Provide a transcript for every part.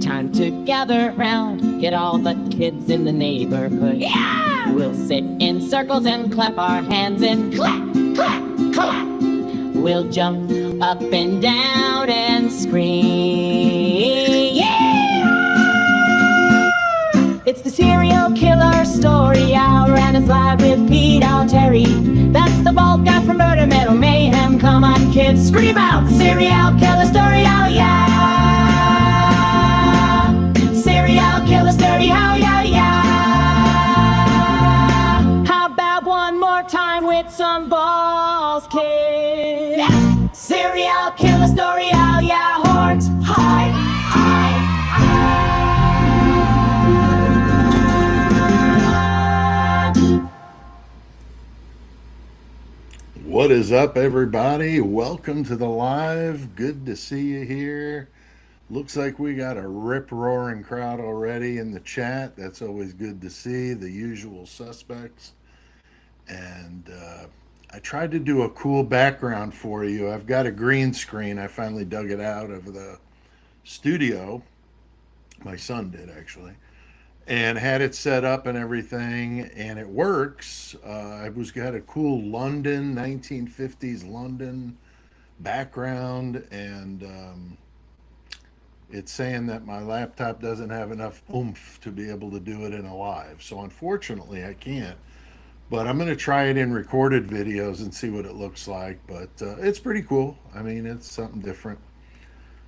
time to gather round, get all the kids in the neighborhood. Yeah! We'll sit in circles and clap our hands and clap, clap, clap. We'll jump up and down and scream. Yeah! It's the serial killer story hour, and it's live with Pete Altieri. That's the bald guy from Murder Metal Mayhem. Come on, kids, scream out! Serial killer story hour, yeah! Serial killer story hour, yeah, yeah! How about one more time with some balls, kids? Yeah. Serial killer story hour, yeah! Horns high, high, high. What is up, everybody? Welcome to the live. Good to see you here. Looks like we got a rip-roaring crowd already in the chat. That's always good to see, the usual suspects. And I tried to do a cool background for you. I've got a green screen. I finally dug it out of the studio. My son did, actually. And had it set up and everything, and it works. I got a cool London, 1950s London background, and it's saying that my laptop doesn't have enough oomph to be able to do it in a live. So unfortunately, I can't. But I'm going to try it in recorded videos and see what it looks like. But it's pretty cool. I mean, it's something different.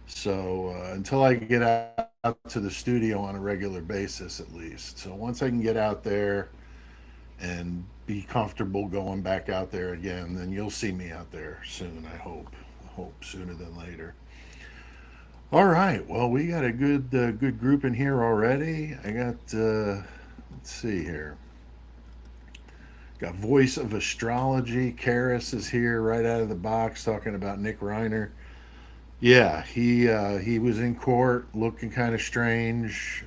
So until I get out to the studio on a regular basis, at least. So once I can get out there and be comfortable going back out there again, then you'll see me out there soon, I hope. I hope sooner than later. All right. Well, we got a good group in here already. I got, let's see here. Got Voice of Astrology. Karis is here right out of the box talking about Nick Reiner. Yeah, he was in court looking kind of strange,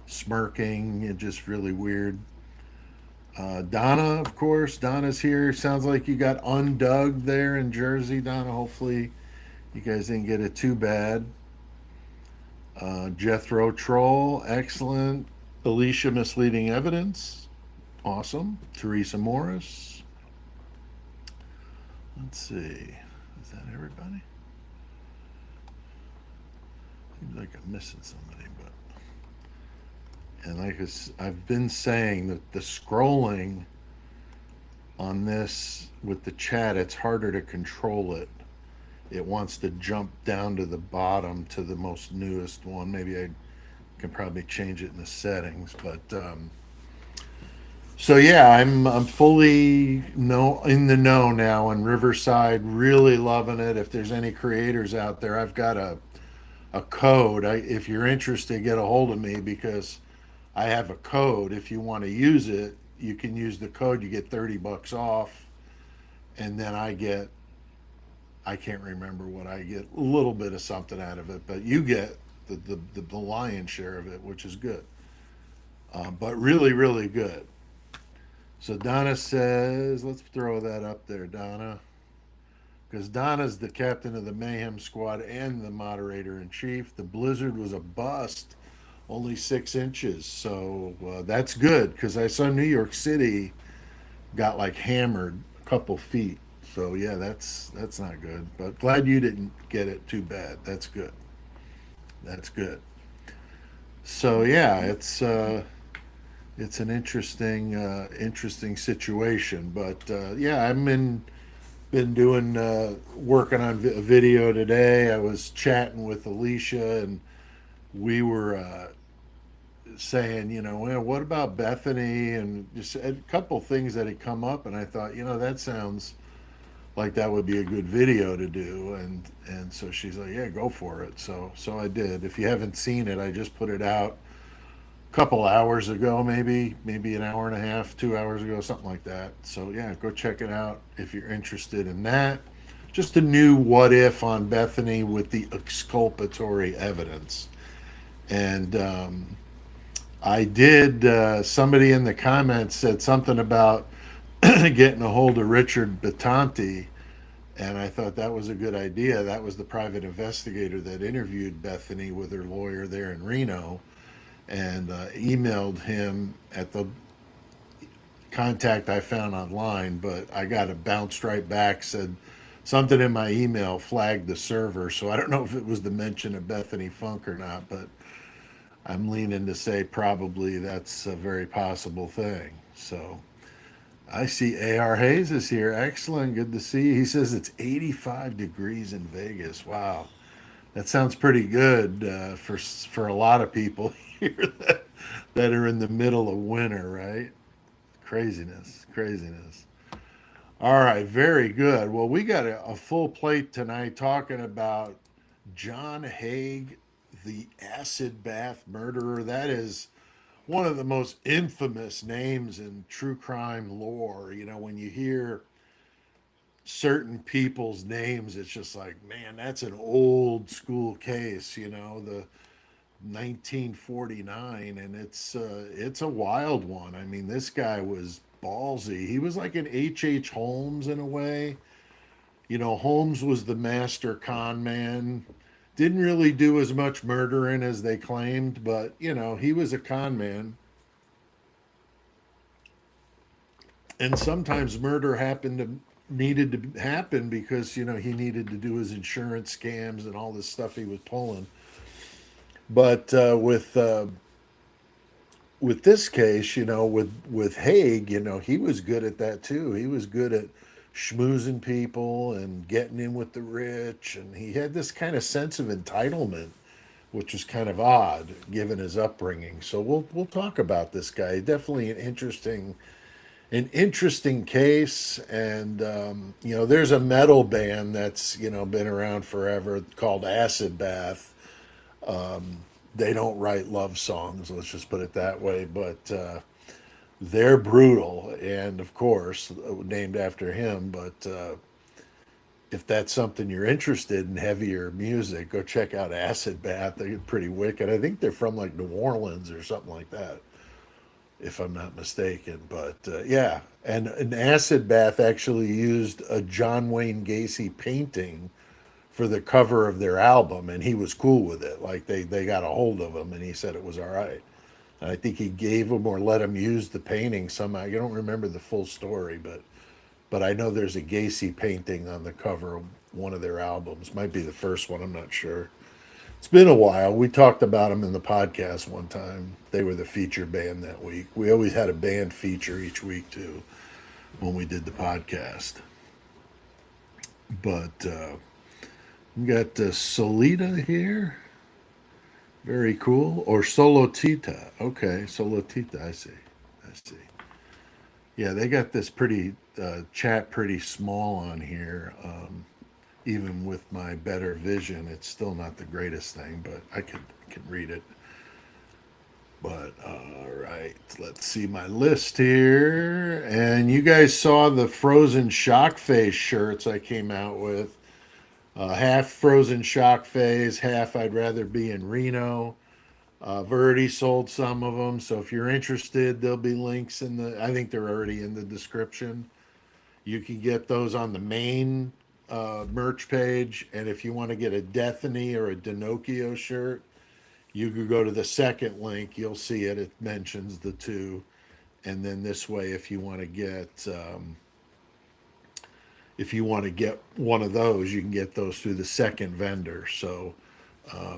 smirking, and just really weird. Donna, of course, Donna's here. Sounds like you got undug there in Jersey, Donna. Hopefully you guys didn't get it too bad. Jethro Troll, excellent. Alicia, Misleading Evidence, awesome. Teresa Morris. Let's see, is that everybody? Seems like I'm missing somebody, but and like I've been saying, that the scrolling on this with the chat, it's harder to control it. It wants to jump down to the bottom to the most newest one. Maybe I can probably change it in the settings, but so yeah, I'm fully in the know now in Riverside. Really loving it. If there's any creators out there, I've got a code. If you're interested, get a hold of me, because I have a code. If you want to use it, you can use the code. You get $30 off, and then I can't remember what I get, a little bit of something out of it, but you get the lion's share of it, which is good. But really, really good. So Donna says, let's throw that up there, Donna. Because Donna's the captain of the Mayhem squad and the moderator-in-chief. The blizzard was a bust, only 6 inches. So that's good, because I saw New York City got like hammered a couple feet. So yeah, that's not good. But glad you didn't get it too bad. That's good. That's good. So yeah, it's an interesting situation. But yeah, been doing working on a video today. I was chatting with Alicia, and we were saying, well, what about Bethany, and just a couple things that had come up, and I thought, that sounds like that would be a good video to do, and so she's like, yeah, go for it. So I did. If you haven't seen it, I just put it out a couple hours ago, maybe an hour and a half, 2 hours ago, something like that. So yeah, go check it out if you're interested in that. Just a new what if on Bethany with the exculpatory evidence. And I did, somebody in the comments said something about getting a hold of Richard Battanti, And I thought that was a good idea. That was the private investigator that interviewed Bethany with her lawyer there in Reno, and emailed him at the contact I found online, but I got a bounce right back, said something in my email flagged the server. So I don't know if it was the mention of Bethany Funk or not, but I'm leaning to say probably that's a very possible thing. So I see A.R. Hayes is here. Excellent. Good to see you. He says it's 85 degrees in Vegas. Wow. That sounds pretty good for a lot of people here that are in the middle of winter, right? Craziness, craziness. All right, very good. Well, we got a full plate tonight talking about John Haigh, the acid bath murderer. That is one of the most infamous names in true crime lore. You know, when you hear certain people's names, it's just like, man, that's an old school case, you know, the 1949, and it's a wild one. I mean, this guy was ballsy. He was like an H.H. Holmes in a way. You know, Holmes was the master con man. Didn't really do as much murdering as they claimed, but you know, he was a con man. And sometimes murder needed to happen because, you know, he needed to do his insurance scams and all this stuff he was pulling. But with this case, you know, with Haigh, you know, he was good at that too. He was good at schmoozing people and getting in with the rich, and he had this kind of sense of entitlement, which was kind of odd given his upbringing. So we'll talk about this guy. Definitely an interesting case, and you know, there's a metal band that's, you know, been around forever called Acid Bath. They don't write love songs, let's just put it that way, but they're brutal, and of course, named after him. But if that's something you're interested in, heavier music, go check out Acid Bath. They're pretty wicked. I think they're from like New Orleans or something like that, if I'm not mistaken. But yeah, and an Acid Bath actually used a John Wayne Gacy painting for the cover of their album, and he was cool with it. Like they got a hold of him, and he said it was all right. And I think he gave him or let him use the painting somehow. I don't remember the full story, but I know there's a Gacy painting on the cover of one of their albums. Might be the first one. I'm not sure. It's been a while. We talked about them in the podcast one time. They were the feature band that week. We always had a band feature each week too when we did the podcast. But we got Solita here. Very cool. Or Solotita. Okay, Solotita. I see. I see. Yeah, they got this pretty chat pretty small on here. Even with my better vision, it's still not the greatest thing, but I can read it. But all right, let's see my list here. And you guys saw the Frozen Shock Face shirts I came out with. Half Frozen Shock Face, half I'd Rather Be in Reno. I've already sold some of them, so if you're interested, there'll be links in the. I think they're already in the description. You can get those on the main merch page, and if you want to get a Dethany or a Dinocchio shirt, you could go to the second link. You'll see it. It mentions the two, and then this way, if you want to get one of those, you can get those through the second vendor. So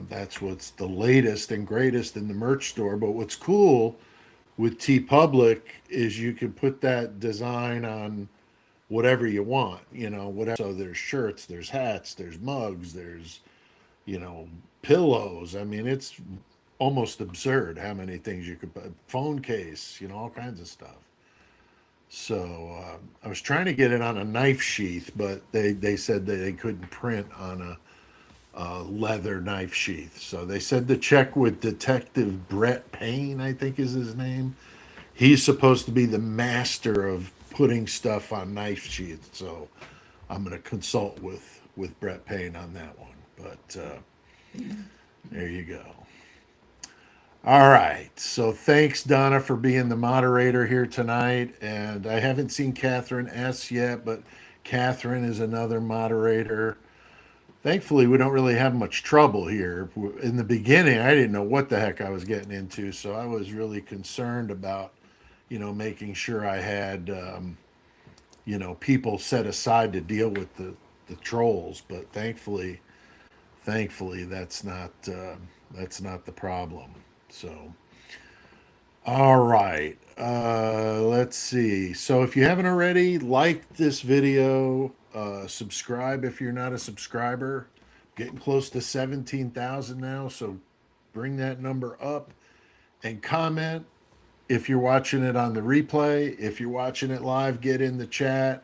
that's what's the latest and greatest in the merch store. But what's cool with TeePublic is you can put that design on whatever you want, you know, whatever. So there's shirts, there's hats, there's mugs, there's, you know, pillows. I mean, it's almost absurd how many things you could put. Phone case, you know, all kinds of stuff. So I was trying to get it on a knife sheath, but they said that they couldn't print on a leather knife sheath. So they said to check with Detective Brett Payne, I think is his name. He's supposed to be the master of putting stuff on knife sheaths. So I'm going to consult with Brett Payne on that one. But there you go. All right. So thanks, Donna, for being the moderator here tonight. And I haven't seen Catherine S. yet, but Catherine is another moderator. Thankfully, we don't really have much trouble here. In the beginning, I didn't know what the heck I was getting into, so I was really concerned about, making sure I had, people set aside to deal with the trolls. But thankfully, that's not the problem. So, all right, let's see. So, if you haven't already, like this video, subscribe if you're not a subscriber. Getting close to 17,000 now, so bring that number up and comment if you're watching it on the replay. If you're watching it live, get in the chat.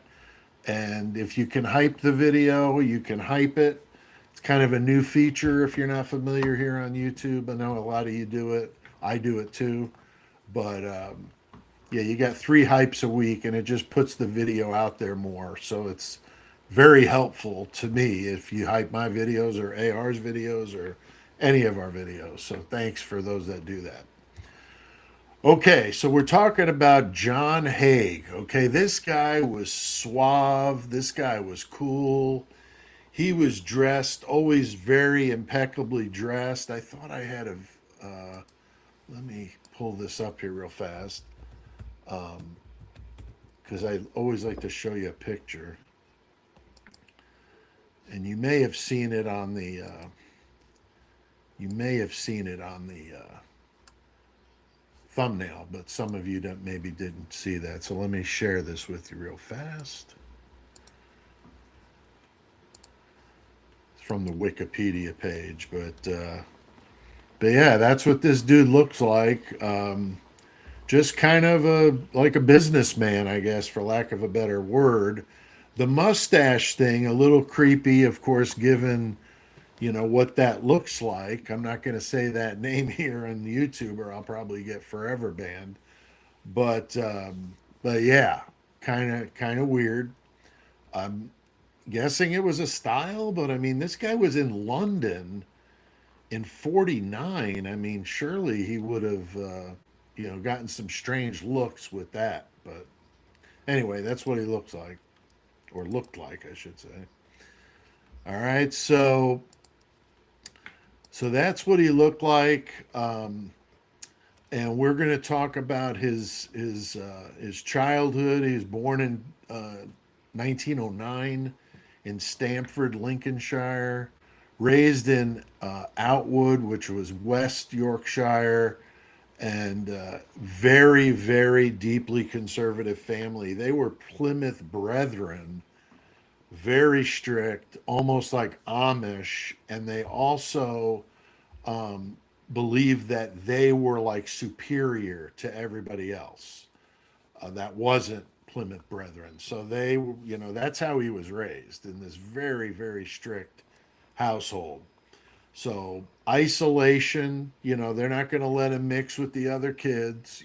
And if you can hype the video, you can hype it. It's kind of a new feature if you're not familiar here on YouTube. I know a lot of you do it. I do it too. But yeah, you got 3 hypes a week, and it just puts the video out there more. So it's very helpful to me if you hype my videos or AR's videos or any of our videos. So thanks for those that do that. Okay, so we're talking about John Haigh. Okay, this guy was suave. This guy was cool. He was dressed, always very impeccably dressed. I thought I had let me pull this up here real fast, because I always like to show you a picture. And you may have seen it on the, thumbnail, but some of you maybe didn't see that. So let me share this with you real fast. It's from the Wikipedia page, but yeah, that's what this dude looks like. Just kind of like a businessman, I guess, for lack of a better word. The mustache thing, a little creepy, of course, given what that looks like. I'm not going to say that name here on YouTube, or I'll probably get forever banned. But yeah, kind of weird. I'm guessing it was a style, but I mean, this guy was in London in '49. I mean, surely he would have gotten some strange looks with that. But anyway, that's what he looks like, or looked like, I should say. All right, so that's what he looked like, and we're going to talk about his childhood. He was born in 1909 in Stamford, Lincolnshire, raised in Outwood, which was West Yorkshire, and very, very deeply conservative family. They were Plymouth Brethren, very strict, almost like Amish, and they also believed that they were like superior to everybody else that wasn't Plymouth Brethren. So that's how he was raised, in this very, very strict household. So isolation, they're not going to let him mix with the other kids,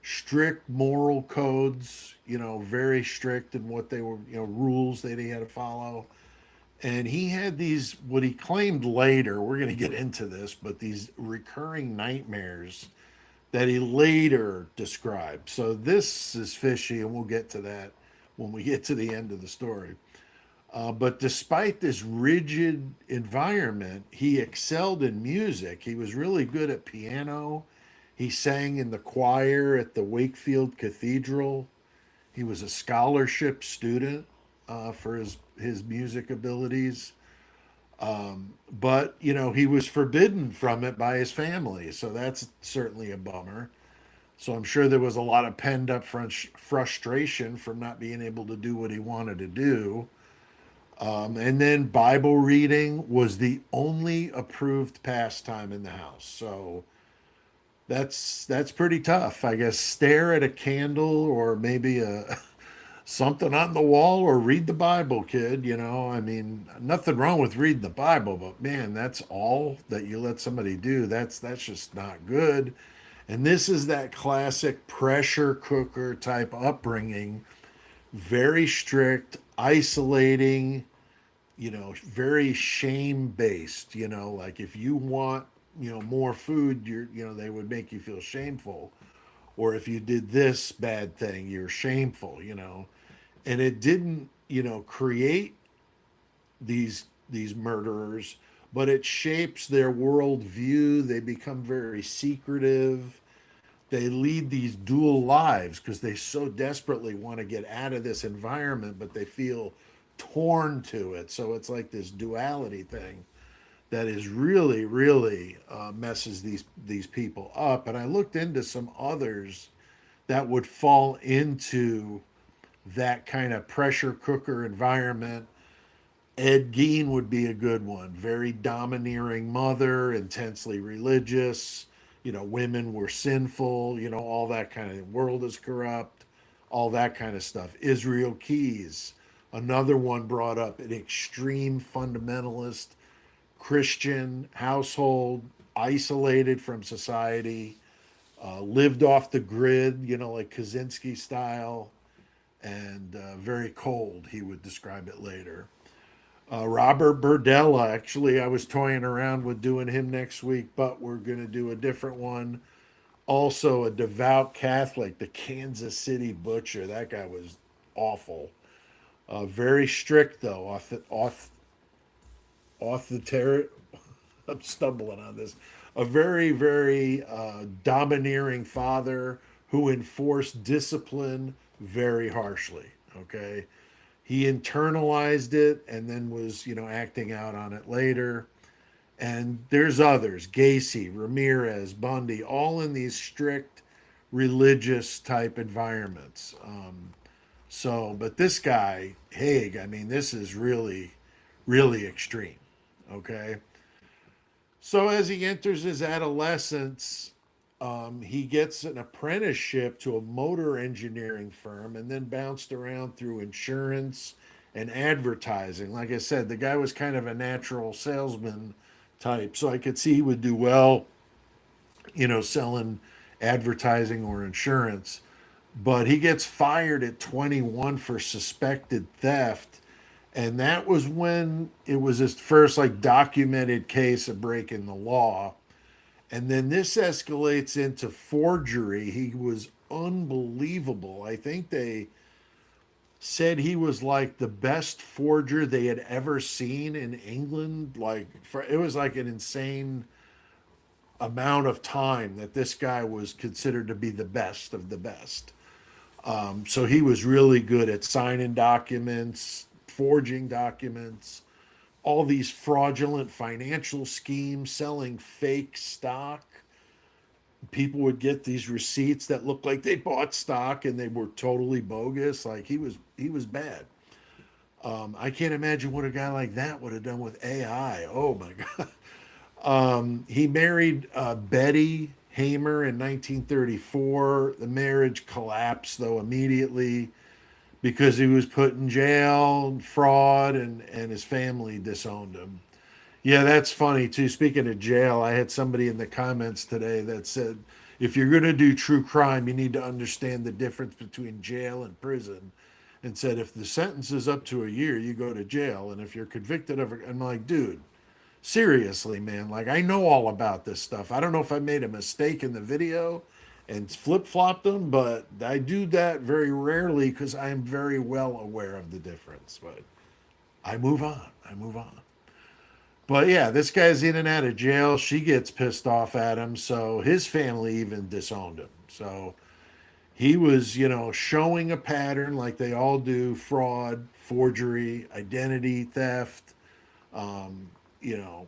strict moral codes, very strict in what they were, rules that he had to follow. And he had these, what he claimed later, we're going to get into this, but these recurring nightmares that he later described. So this is fishy, and we'll get to that when we get to the end of the story. But despite this rigid environment, he excelled in music. He was really good at piano. He sang in the choir at the Wakefield Cathedral. He was a scholarship student for his music abilities. But, he was forbidden from it by his family. So that's certainly a bummer. So I'm sure there was a lot of pent up frustration from not being able to do what he wanted to do. And then Bible reading was the only approved pastime in the house. So that's pretty tough, I guess. Stare at a candle, or maybe something on the wall, or read the Bible, kid. I mean, nothing wrong with reading the Bible, but man, that's all that you let somebody do. That's just not good. And this is that classic pressure cooker type upbringing, very strict, isolating, very shame based, like if you want, more food, they would make you feel shameful. Or if you did this bad thing, you're shameful, and it didn't create these murderers, but it shapes their worldview. They become very secretive. They lead these dual lives because they so desperately want to get out of this environment, but they feel torn to it. So it's like this duality thing that is really, really messes these people up. And I looked into some others that would fall into that kind of pressure cooker environment. Ed Gein would be a good one. Very domineering mother, intensely religious. Women were sinful. All that kind of world is corrupt. All that kind of stuff. Israel Keys, another one brought up an extreme fundamentalist Christian household, isolated from society, lived off the grid. Like Kaczynski style, and very cold. He would describe it later. Robert Berdella, actually, I was toying around with doing him next week, but we're going to do a different one. Also, a devout Catholic, the Kansas City Butcher. That guy was awful. Very strict, though. Off the terror. I'm stumbling on this. A very, very domineering father who enforced discipline very harshly. Okay. He internalized it and then was, acting out on it later. And there's others, Gacy, Ramirez, Bundy, all in these strict religious type environments. But this guy, Haig, I mean, this is really, really extreme. Okay. So as he enters his adolescence, he gets an apprenticeship to a motor engineering firm and then bounced around through insurance and advertising. Like I said, the guy was kind of a natural salesman type, so I could see he would do well, selling advertising or insurance. But he gets fired at 21 for suspected theft. And that was when it was his first like documented case of breaking the law. And then this escalates into forgery. He was unbelievable. I think they said he was like the best forger they had ever seen in England. It was like an insane amount of time that this guy was considered to be the best of the best. So he was really good at signing documents, forging documents, all these fraudulent financial schemes, selling fake stock. People would get these receipts that looked like they bought stock and they were totally bogus. Like he was bad. I can't imagine what a guy like that would have done with AI. Oh my God. He married Betty Hamer in 1934. The marriage collapsed though immediately because he was put in jail, fraud, and his family disowned him. Yeah, that's funny too. Speaking of jail, I had somebody in the comments today that said, if you're going to do true crime, you need to understand the difference between jail and prison. And said, if the sentence is up to a year, you go to jail. And if you're convicted of it, I'm like, dude, seriously, man. Like, I know all about this stuff. I don't know if I made a mistake in the video and flip flopped them, but I do that very rarely because I am very well aware of the difference. But I move on. But yeah, this guy's in and out of jail. She gets pissed off at him. So his family even disowned him. So he was, showing a pattern like they all do: fraud, forgery, identity theft, um, you know,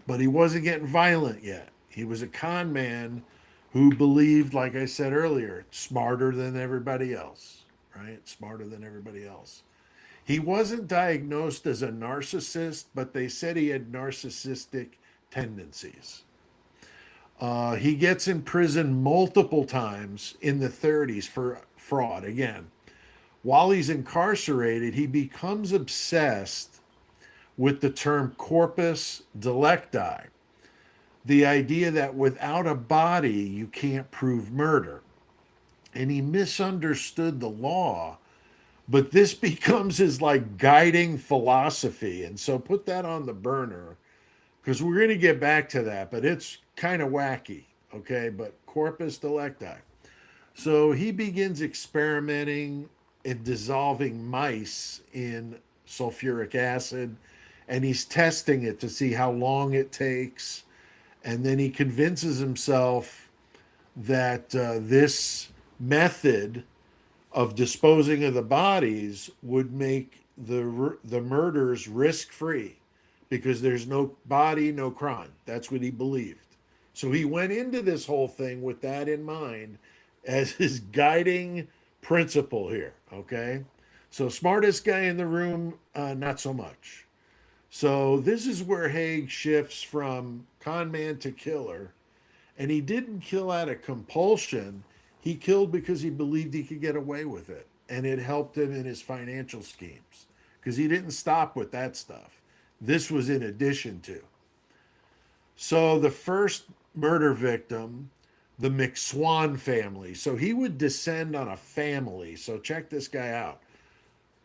but he wasn't getting violent yet. He was a con man who believed, like I said earlier, smarter than everybody else, right? Smarter than everybody else. He wasn't diagnosed as a narcissist, but they said he had narcissistic tendencies. He gets in prison multiple times in the 30s for fraud. Again, while he's incarcerated, he becomes obsessed with the term corpus delicti, the idea that without a body, you can't prove murder. And he misunderstood the law, but this becomes his like guiding philosophy. And so put that on the burner because we're going to get back to that, but it's kind of wacky. Okay. But corpus delicti. So he begins experimenting in dissolving mice in sulfuric acid, and he's testing it to see how long it takes. And then he convinces himself that this method of disposing of the bodies would make the murders risk free because there's no body, no crime. That's what he believed. So he went into this whole thing with that in mind as his guiding principle here. Okay. So, smartest guy in the room, not so much. So, this is where Haigh shifts from con man to killer. And he didn't kill out of compulsion. He killed because he believed he could get away with it. And it helped him in his financial schemes because he didn't stop with that stuff. This was in addition to. So the first murder victim, the McSwan family. So he would descend on a family. So check this guy out.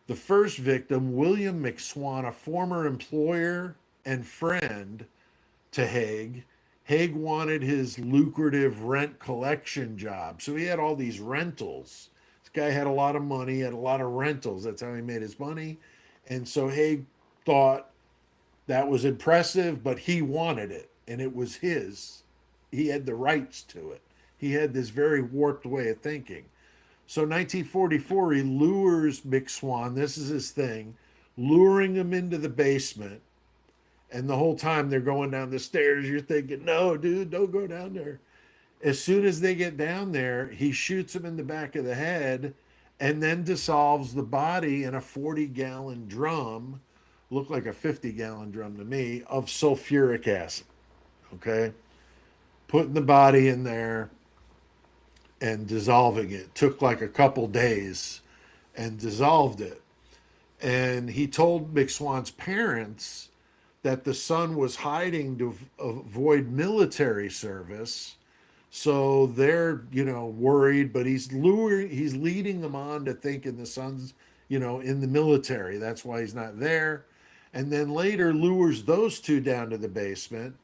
The first victim, William McSwan, a former employer and friend to Haigh. Haigh wanted his lucrative rent collection job. So he had all these rentals. This guy had a lot of money, had a lot of rentals. That's how he made his money. And so Haigh thought that was impressive, but he wanted it, and it was his. He had the rights to it. He had this very warped way of thinking. So 1944, he lures McSwan. This is his thing, luring him into the basement. And the whole time they're going down the stairs, you're thinking, no, dude, don't go down there. As soon as they get down there, he shoots him in the back of the head and then dissolves the body in a 40-gallon drum, looked like a 50-gallon drum to me, of sulfuric acid. Okay? Putting the body in there and dissolving it. Took like a couple days and dissolved it. And he told McSwan's parents that the son was hiding to avoid military service. So they're, worried, but he's leading them on to thinking the son's, in the military. That's why he's not there. And then later lures those two down to the basement,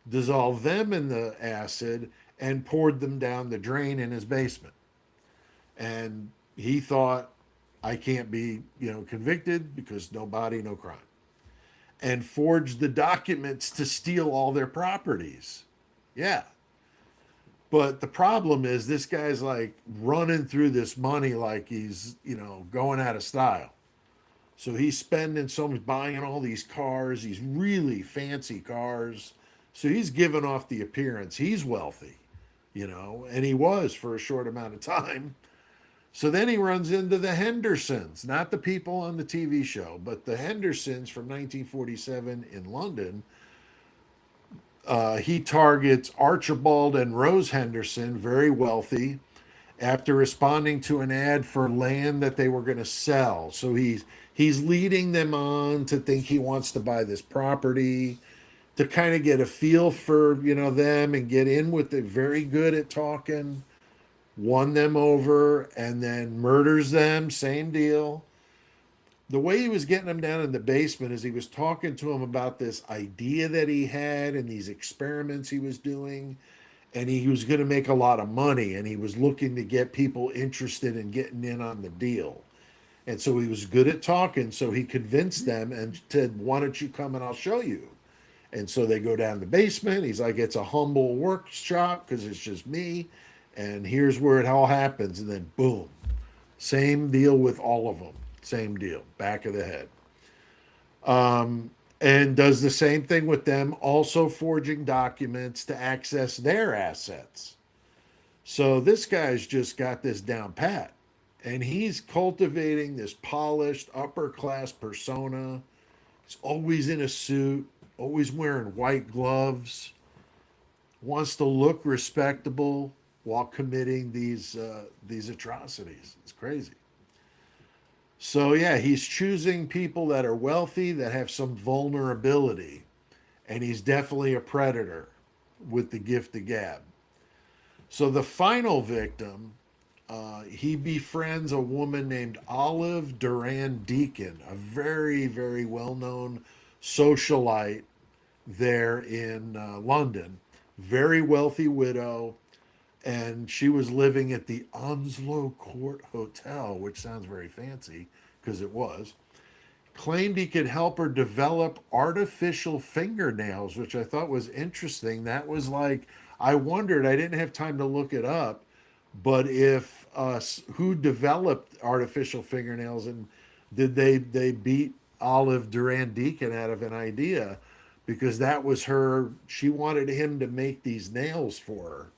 dissolved them in the acid, and poured them down the drain in his basement. And he thought, I can't be, convicted because no body, no crime. And forged the documents to steal all their properties. Yeah. But the problem is this guy's like running through this money like he's, going out of style. So he's spending so much, buying all these cars, these really fancy cars. So he's giving off the appearance he's wealthy, and he was for a short amount of time. So then he runs into the Hendersons, not the people on the TV show, but the Hendersons from 1947 in London. He targets Archibald and Rose Henderson, very wealthy, after responding to an ad for land that they were going to sell. So he's leading them on to think he wants to buy this property, to kind of get a feel for them and get in with it. Very good at talking. Won them over, and then murders them. Same deal. The way he was getting them down in the basement is he was talking to them about this idea that he had and these experiments he was doing, and he was going to make a lot of money, and he was looking to get people interested in getting in on the deal. And so he was good at talking, so he convinced them and said, why don't you come and I'll show you? And so they go down the basement. He's like, it's a humble workshop because it's just me. And here's where it all happens. And then boom, same deal with all of them. Same deal, back of the head. And does the same thing with them, also forging documents to access their assets. So this guy's just got this down pat. And he's cultivating this polished upper class persona. He's always in a suit, always wearing white gloves, wants to look respectable while committing these atrocities. It's crazy. So yeah, he's choosing people that are wealthy, that have some vulnerability, and he's definitely a predator with the gift of gab. So the final victim, he befriends a woman named Olive Duran Deacon, a very, very well-known socialite there in London. Very wealthy widow. and she was living at the Onslow Court Hotel, which sounds very fancy because it was. Claimed he could help her develop artificial fingernails, which I thought was interesting. That was like, I wondered, I didn't have time to look it up, but if who developed artificial fingernails, and did they beat Olive Duran Deacon out of an idea, because that was her, she wanted him to make these nails for her,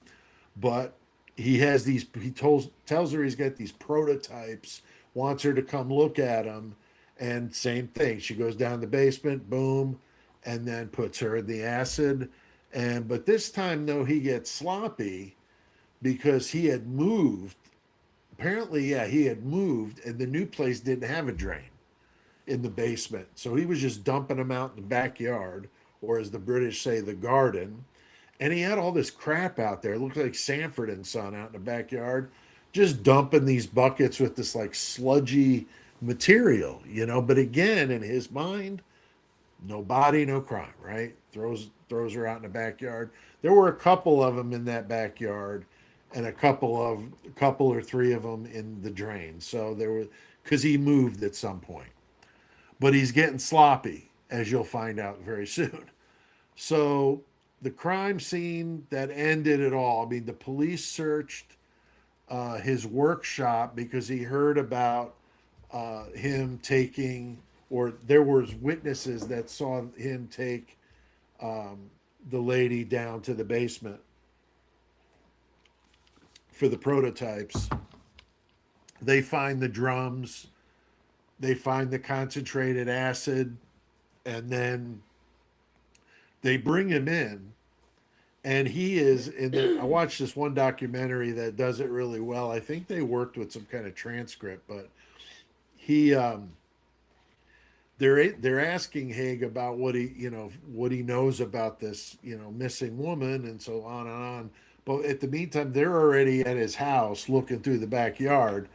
but he tells her he's got these prototypes, wants her to come look at them, and same thing, she goes down the basement, boom, and then puts her in the acid. And but this time though, he gets sloppy because he had moved. Apparently, yeah, he had moved, and the new place didn't have a drain in the basement, so he was just dumping them out in the backyard, or as the British say, the garden. And he had all this crap out there. It looked like Sanford and Son out in the backyard, just dumping these buckets with this like sludgy material, you know. But again, in his mind, no body, no crime, right? Throws her out in the backyard. There were a couple of them in that backyard, and a couple or three of them in the drain. So there were, because he moved at some point, but he's getting sloppy, as you'll find out very soon. So the crime scene that ended it all. I mean, the police searched his workshop because he heard about him taking, or there was witnesses that saw him take the lady down to the basement for the prototypes. They find the drums, they find the concentrated acid, and then they bring him in, and he is in the, I watched this one documentary that does it really well. I think they worked with some kind of transcript, but he they're asking Haigh about what he knows about this, missing woman, and so on and on. But at the meantime, they're already at his house looking through the backyard,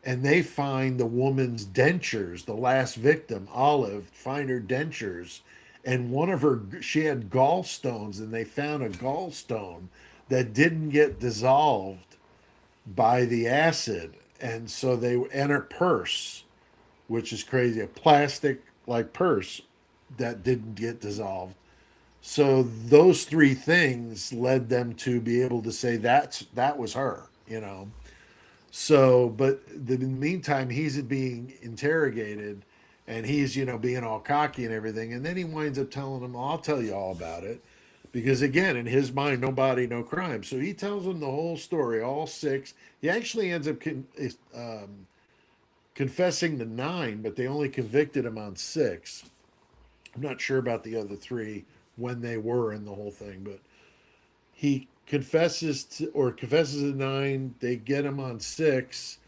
and they find the woman's dentures, the last victim, Olive, find her dentures, and one of her, she had gallstones, and they found a gallstone that didn't get dissolved by the acid, and so they, and her purse, which is crazy, a plastic like purse that didn't get dissolved. So those three things led them to be able to say that was her. So, but in the meantime, he's being interrogated, and he's, being all cocky and everything. And then he winds up telling them, I'll tell you all about it. Because again, in his mind, no body, no crime. So he tells them the whole story, all six. He actually ends up confessing to 9, but they only convicted him on 6. I'm not sure about the other 3 when they were in the whole thing, but he confesses to 9. They get him on 6,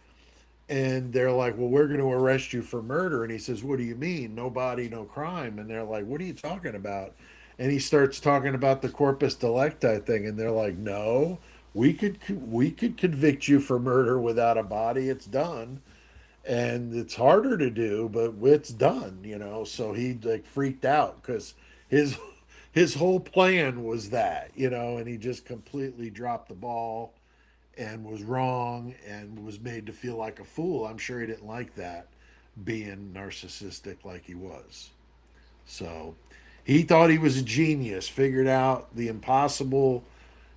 and they're like, well, we're going to arrest you for murder. And he says, what do you mean? No body, no crime. And they're like, what are you talking about? And he starts talking about the corpus delicti thing, and they're like, no, we could convict you for murder without a body. It's done, and it's harder to do, but it's done. So he like freaked out because his his whole plan was that, and he just completely dropped the ball and was wrong and was made to feel like a fool. I'm sure he didn't like that, being narcissistic like he was. So he thought he was a genius, figured out the impossible,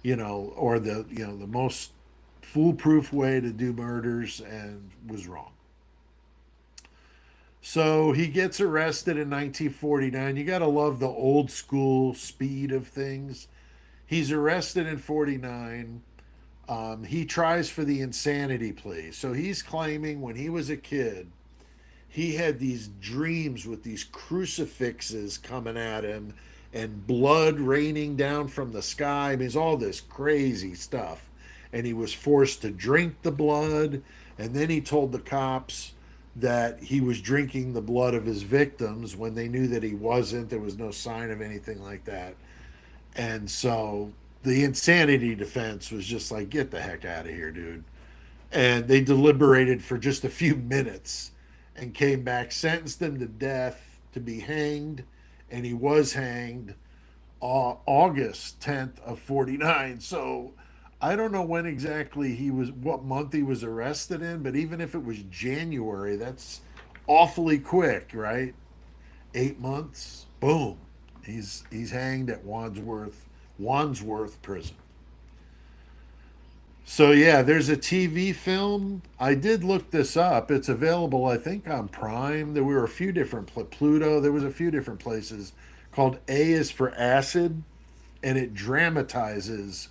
or the most foolproof way to do murders, and was wrong. So he gets arrested in 1949. You got to love the old school speed of things. He's arrested in 49. He tries for the insanity plea. So he's claiming when he was a kid, he had these dreams with these crucifixes coming at him and blood raining down from the sky. I mean, it's all this crazy stuff. And he was forced to drink the blood. And then he told the cops that he was drinking the blood of his victims when they knew that he wasn't. There was no sign of anything like that. And so the insanity defense was just like, get the heck out of here, dude. And they deliberated for just a few minutes and came back, sentenced him to death, to be hanged, and he was hanged August 10th of 49. So I don't know when exactly what month he was arrested in, but even if it was January, that's awfully quick, right? 8 months, boom, he's hanged at Wandsworth Prison. So yeah, there's a TV film. I did look this up. It's available, I think, on Prime. There were a few different Pluto. There was a few different places called A is for Acid, and it dramatizes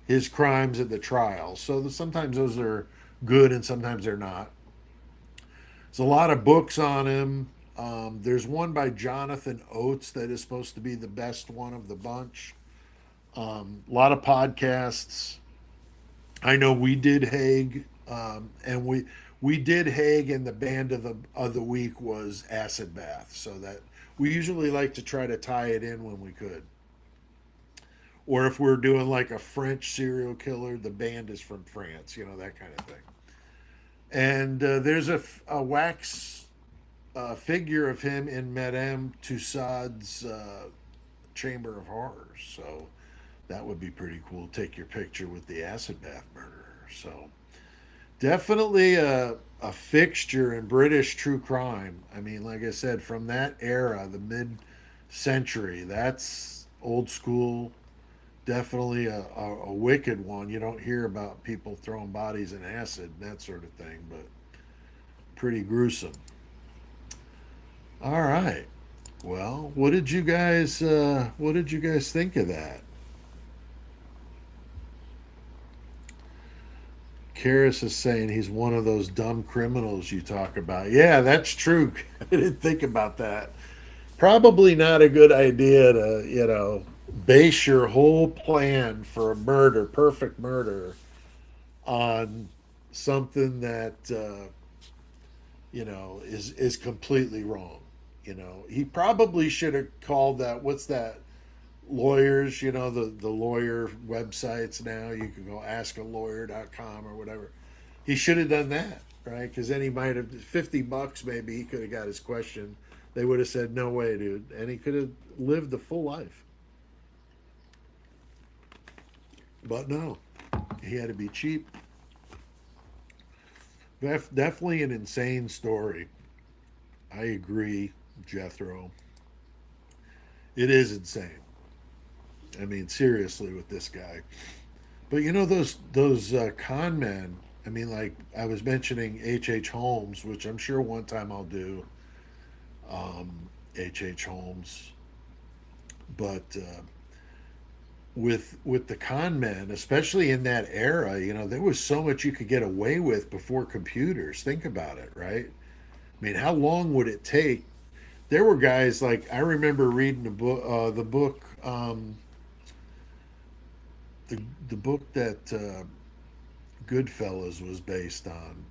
his crimes at the trial. So sometimes those are good and sometimes they're not. There's a lot of books on him. There's one by Jonathan Oates that is supposed to be the best one of the bunch. A lot of podcasts. I know we did Haig, and we did Haig, and the band of the week was Acid Bath. So that we usually like to try to tie it in when we could. Or if we're doing like a French serial killer, the band is from France, that kind of thing. And there's a wax figure of him in Madame Tussauds Chamber of Horrors. So that would be pretty cool. Take your picture with the acid bath murderer. So definitely a fixture in British true crime. I mean, like I said, from that era, the mid century, that's old school. Definitely a wicked one. You don't hear about people throwing bodies in acid and that sort of thing, but pretty gruesome. All right. Well, what did you guys think of that? Karis is saying he's one of those dumb criminals you talk about. Yeah, that's true. I didn't think about that. Probably not a good idea to, base your whole plan for a murder, perfect murder, on something that is completely wrong. He probably should have called that. What's that? Lawyers, the lawyer websites now. You can go askalawyer.com or whatever. He should have done that, right? Because then he might have $50 maybe he could have got his question. They would have said, "No way, dude," and he could have lived a full life. But no, he had to be cheap. Definitely an insane story. I agree, Jethro. It is insane. I mean, seriously, with this guy. But those con men. I mean, like I was mentioning H. Holmes, which I'm sure one time I'll do. H. Holmes, but with the con men, especially in that era, there was so much you could get away with before computers. Think about it, right? I mean, how long would it take? There were guys like I remember reading the book, the book that Goodfellas was based on.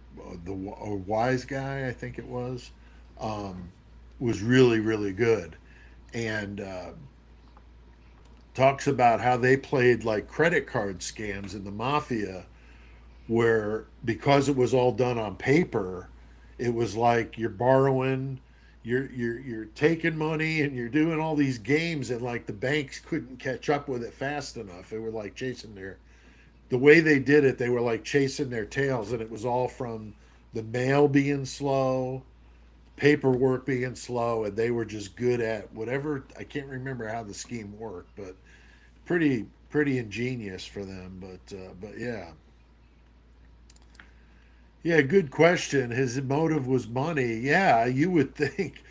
The Wise Guy, I think it was really really good, and talks about how they played like credit card scams in the mafia, where because it was all done on paper, it was like you're borrowing, you're taking money and you're doing all these games, and like the banks couldn't catch up with it fast enough. They were like chasing the way they did it, they were like chasing their tails, and it was all from the mail being slow, paperwork being slow, and they were just good at whatever. I can't remember how the scheme worked, but pretty ingenious for them. But yeah, yeah, good question. His motive was money. Yeah, you would think.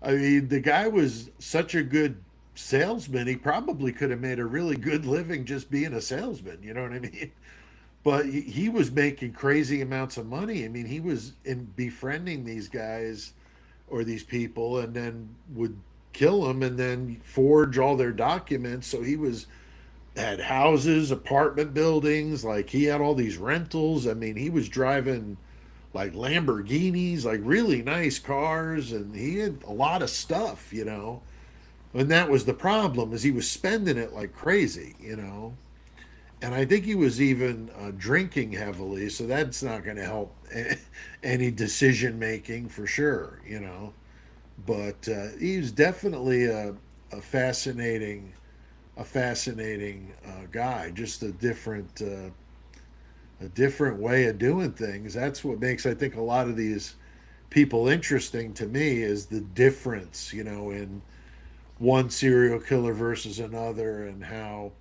I mean, the guy was such a good salesman. He probably could have made a really good living just being a salesman. You know what I mean? But he was making crazy amounts of money. I mean, he was in befriending these guys or these people, and then would kill them and then forge all their documents. So he was had houses, apartment buildings, like he had all these rentals. I mean, he was driving like Lamborghinis, like really nice cars, and he had a lot of stuff. And that was the problem, is he was spending it like crazy. And I think he was even drinking heavily, so that's not going to help any decision making for sure. But he was definitely a fascinating a fascinating guy, just a different way of doing things. That's what makes, I think, a lot of these people interesting to me, is the difference, in one serial killer versus another, and how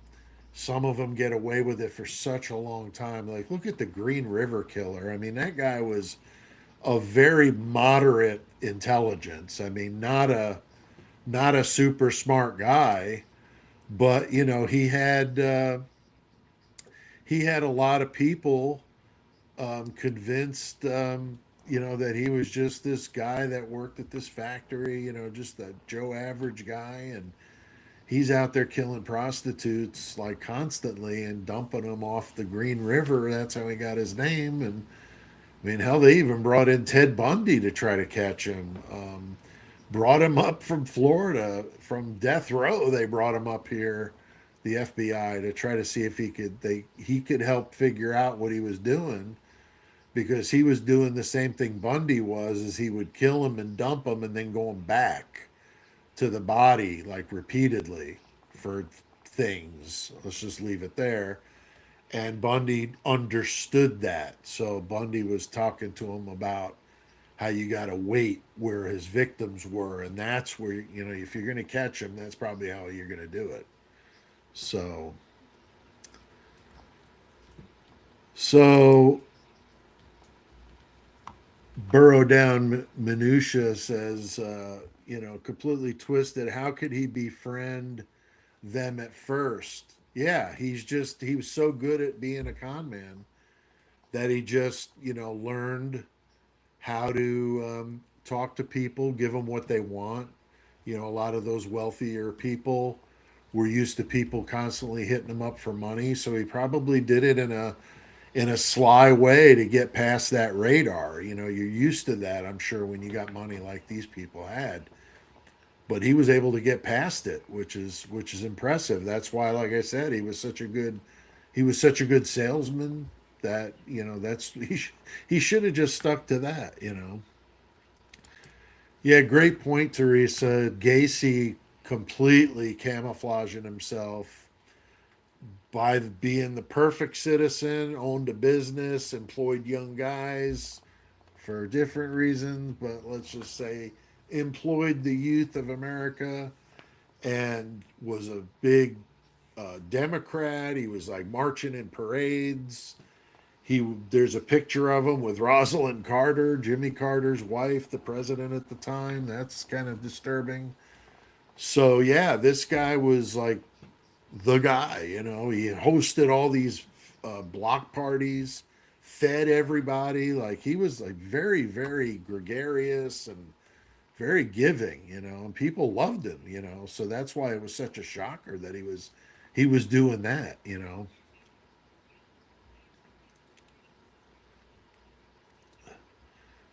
some of them get away with it for such a long time. Like, look at the Green River Killer. I mean, that guy was of very moderate intelligence. I mean, not a super smart guy, but he had a lot of people convinced, that he was just this guy that worked at this factory, just a Joe average guy, and he's out there killing prostitutes like constantly and dumping them off the Green River. That's how he got his name. And I mean, hell, they even brought in Ted Bundy to try to catch him. Brought him up from Florida, from death row. They brought him up here, the FBI, to try to see if he could help figure out what he was doing, because he was doing the same thing Bundy was, is he would kill him and dump him and then going back to the body like repeatedly for things. Let's just leave it there. And Bundy understood that. So Bundy was talking to him about how you got to wait where his victims were. And that's where, if you're going to catch him, that's probably how you're going to do it. So Burrow Down Minutia says, completely twisted. How could he befriend them at first? Yeah, he was so good at being a con man that he just, learned how to talk to people, give them what they want. A lot of those wealthier people were used to people constantly hitting them up for money. So he probably did it in a sly way to get past that radar. You're used to that, I'm sure, when you got money like these people had. But he was able to get past it, which is impressive. That's why, like I said, he was such a good salesman, that he should have just stuck to that. Yeah, great point, Teresa. Gacy completely camouflaging himself by being the perfect citizen, owned a business, employed young guys for different reasons, but let's just say employed the youth of America, and was a big Democrat. He was like marching in parades. There's a picture of him with Rosalind Carter, Jimmy Carter's wife, the president at the time. That's kind of disturbing. So yeah, this guy was like the guy. He hosted all these block parties, fed everybody. Like, he was like very, very gregarious and very giving, and people loved him. So that's why it was such a shocker that he was doing that.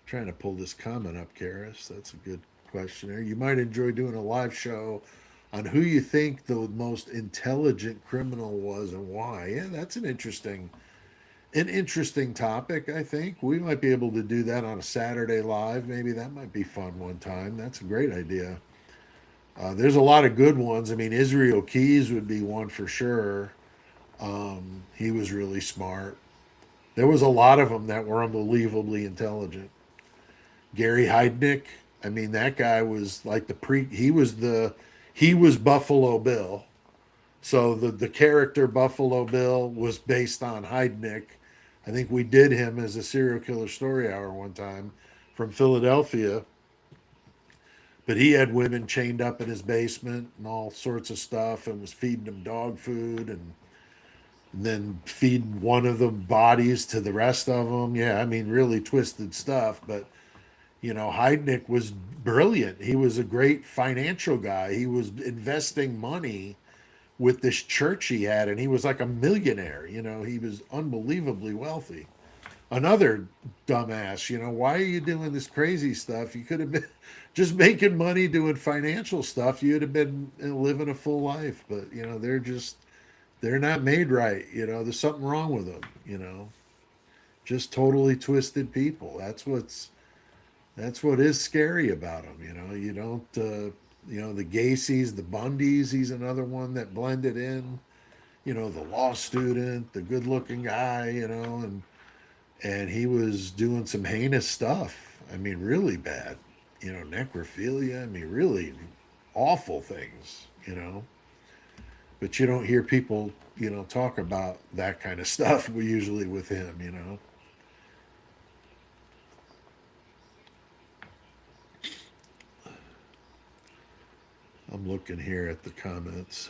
Trying to pull this comment up, Karis. That's a good question there. You might enjoy doing a live show on who you think the most intelligent criminal was and why. Yeah, that's an interesting topic. I think we might be able to do that on a Saturday live. Maybe that might be fun one time. That's a great idea. There's a lot of good ones. I mean, Israel Keys would be one for sure. He was really smart. There was a lot of them that were unbelievably intelligent. Gary Heidnik. I mean, that guy was like he was Buffalo Bill. So the character Buffalo Bill was based on Heidnik. I think we did him as a serial killer story hour one time from Philadelphia. But he had women chained up in his basement and all sorts of stuff, and was feeding them dog food, and then feeding one of the bodies to the rest of them. Yeah, I mean, really twisted stuff. But Heidnik was brilliant. He was a great financial guy. He was investing money with this church he had, and he was like a millionaire. He was unbelievably wealthy. Another dumbass, why are you doing this crazy stuff? You could have been just making money doing financial stuff. You'd have been living a full life. But they're not made right. There's something wrong with them. Just totally twisted people. That's what is scary about them. You don't the Gacy's, the Bundys. He's another one that blended in. The law student, the good-looking guy. And he was doing some heinous stuff. I mean, really bad. Necrophilia. I mean, really awful things. But you don't hear people, talk about that kind of stuff. We usually with him. I'm looking here at the comments.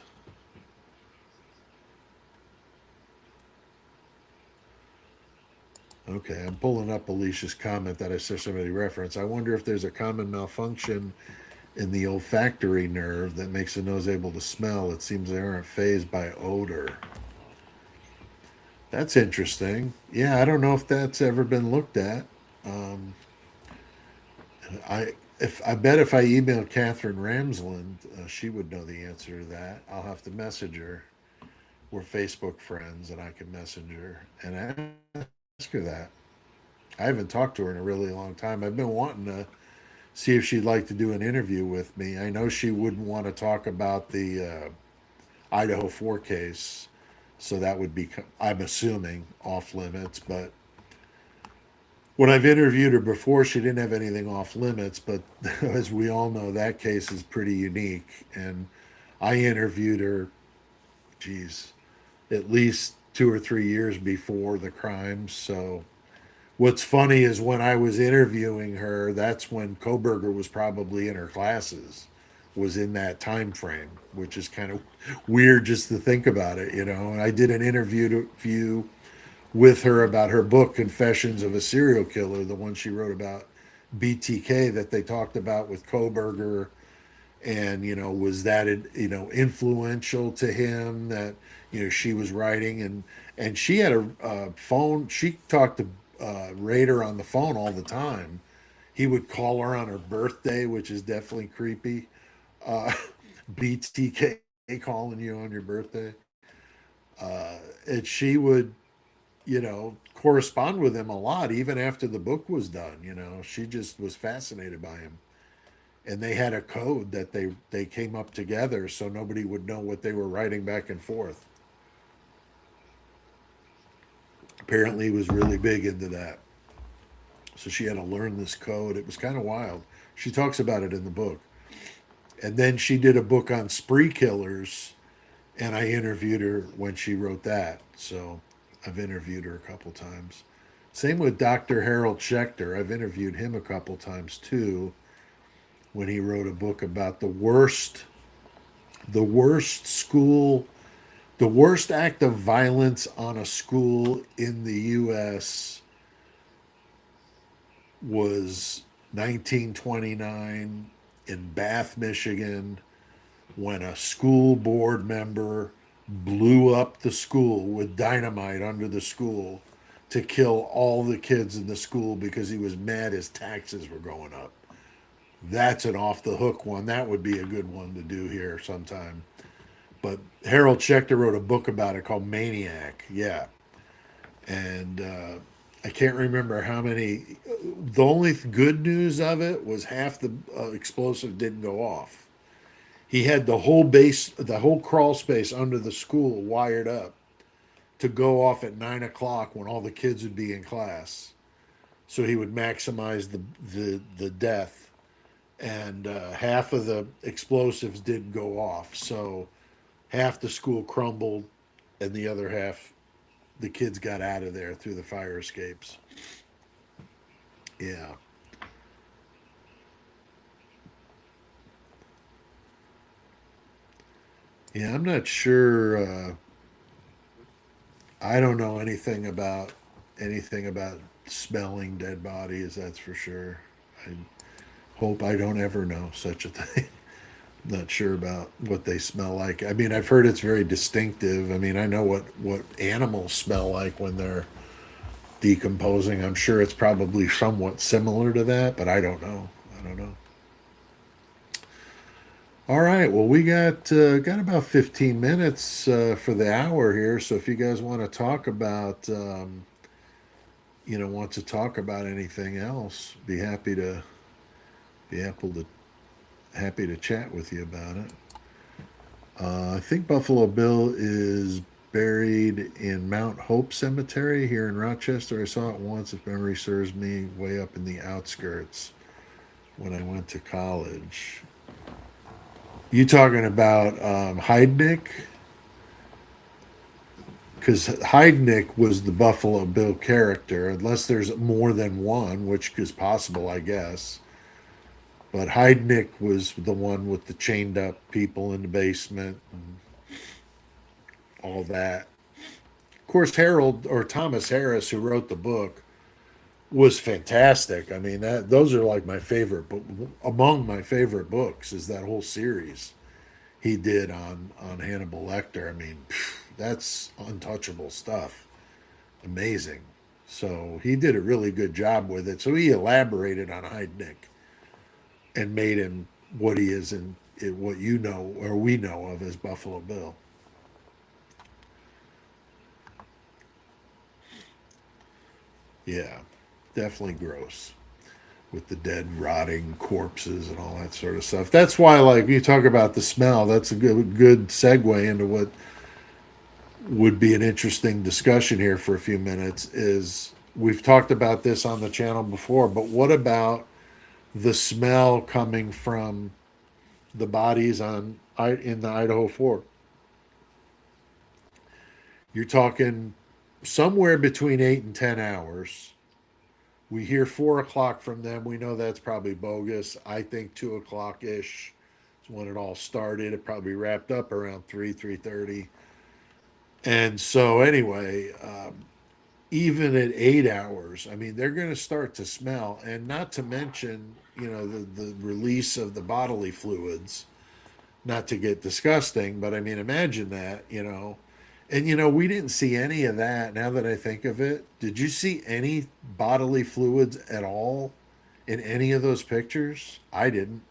Okay, I'm pulling up Alicia's comment that I saw somebody reference. I wonder if there's a common malfunction in the olfactory nerve that makes the nose able to smell. It seems they aren't phased by odor. That's interesting. Yeah, I don't know if that's ever been looked at. Um, I bet if I emailed Catherine Ramsland, she would know the answer to that. I'll have to message her. We're Facebook friends, and I can message her and ask her that. I haven't talked to her in a really long time. I've been wanting to see if she'd like to do an interview with me. I know she wouldn't want to talk about the Idaho 4 case, so that would be, I'm assuming, off limits. But when I've interviewed her before, she didn't have anything off limits. But as we all know, that case is pretty unique. And I interviewed her, geez, at least 2 or 3 years before the crime. So what's funny is when I was interviewing her, that's when Koberger was probably in her classes, was in that time frame, which is kind of weird just to think about it. And I did an interview with her about her book, Confessions of a Serial Killer, the one she wrote about BTK that they talked about with Koberger. And, was that, influential to him that, she was writing, and she had a phone. She talked to Rader on the phone all the time. He would call her on her birthday, which is definitely creepy. Uh, BTK calling you on your birthday. And she would, correspond with him a lot, even after the book was done. She just was fascinated by him. And they had a code that they came up together so nobody would know what they were writing back and forth. Apparently, he was really big into that. So she had to learn this code. It was kind of wild. She talks about it in the book. And then she did a book on spree killers, and I interviewed her when she wrote that. So I've interviewed her a couple times. Same with Dr. Harold Schechter. I've interviewed him a couple times too, when he wrote a book about the worst school, the worst act of violence on a school in the U.S. was 1929 in Bath, Michigan, when a school board member blew up the school with dynamite under the school to kill all the kids in the school because he was mad his taxes were going up. That's an off the hook one. That would be a good one to do here sometime. But Harold Schechter wrote a book about it called Maniac. Yeah. And I can't remember how many. The only good news of it was half the explosive didn't go off. He had the whole crawl space under the school wired up to go off at 9 o'clock when all the kids would be in class. So he would maximize the death. And half of the explosives didn't go off. So half the school crumbled, and the other half, the kids got out of there through the fire escapes. Yeah. Yeah, I'm not sure. I don't know anything about smelling dead bodies. That's for sure. I hope I don't ever know such a thing. Not sure about what they smell like. I mean, I've heard it's very distinctive. I mean, I know what animals smell like when they're decomposing. I'm sure it's probably somewhat similar to that, but I don't know. I don't know. All right. Well, we got about 15 minutes for the hour here. So if you guys want to talk about, want to talk about anything else, be happy to happy to chat with you about it. I think Buffalo Bill is buried in Mount Hope Cemetery here in Rochester. I saw it once, if memory serves me, way up in the outskirts when I went to college. You talking about Heidnik? Because Heidnik was the Buffalo Bill character, unless there's more than one, which is possible, I guess. But Heidnik was the one with the chained up people in the basement and all that. Of course, Harold or Thomas Harris, who wrote the book, was fantastic. I mean, that those are like my favorite, but among my favorite books is that whole series he did on Hannibal Lecter. I mean, that's untouchable stuff. Amazing. So he did a really good job with it. So he elaborated on Heidnik and made him what he is in what you know or we know of as Buffalo Bill. Yeah, definitely gross with the dead, rotting corpses and all that sort of stuff. That's why, like, you talk about the smell. That's a good segue into what would be an interesting discussion here for a few minutes. Is we've talked about this on the channel before, but what about the smell coming from the bodies on in the Idaho Fork? You're talking somewhere between 8 and 10 hours. We hear 4 o'clock from them. We know that's probably bogus. I think 2 o'clock ish is when it all started. It probably wrapped up around 3:30. And so anyway, even at 8 hours, I mean, they're going to start to smell, and not to mention, the release of the bodily fluids. Not to get disgusting, but I mean, imagine that. And we didn't see any of that. Now that I think of it, did you see any bodily fluids at all in any of those pictures? I didn't.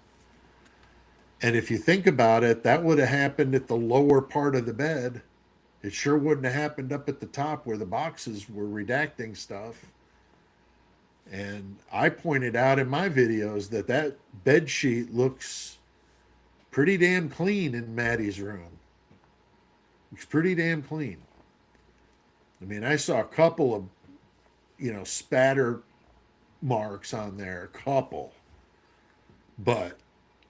And if you think about it, that would have happened at the lower part of the bed. It sure wouldn't have happened up at the top where the boxes were redacting stuff. And I pointed out in my videos that bed sheet looks pretty damn clean in Maddie's room. Looks pretty damn clean. I mean, I saw a couple of, spatter marks on there, a couple, but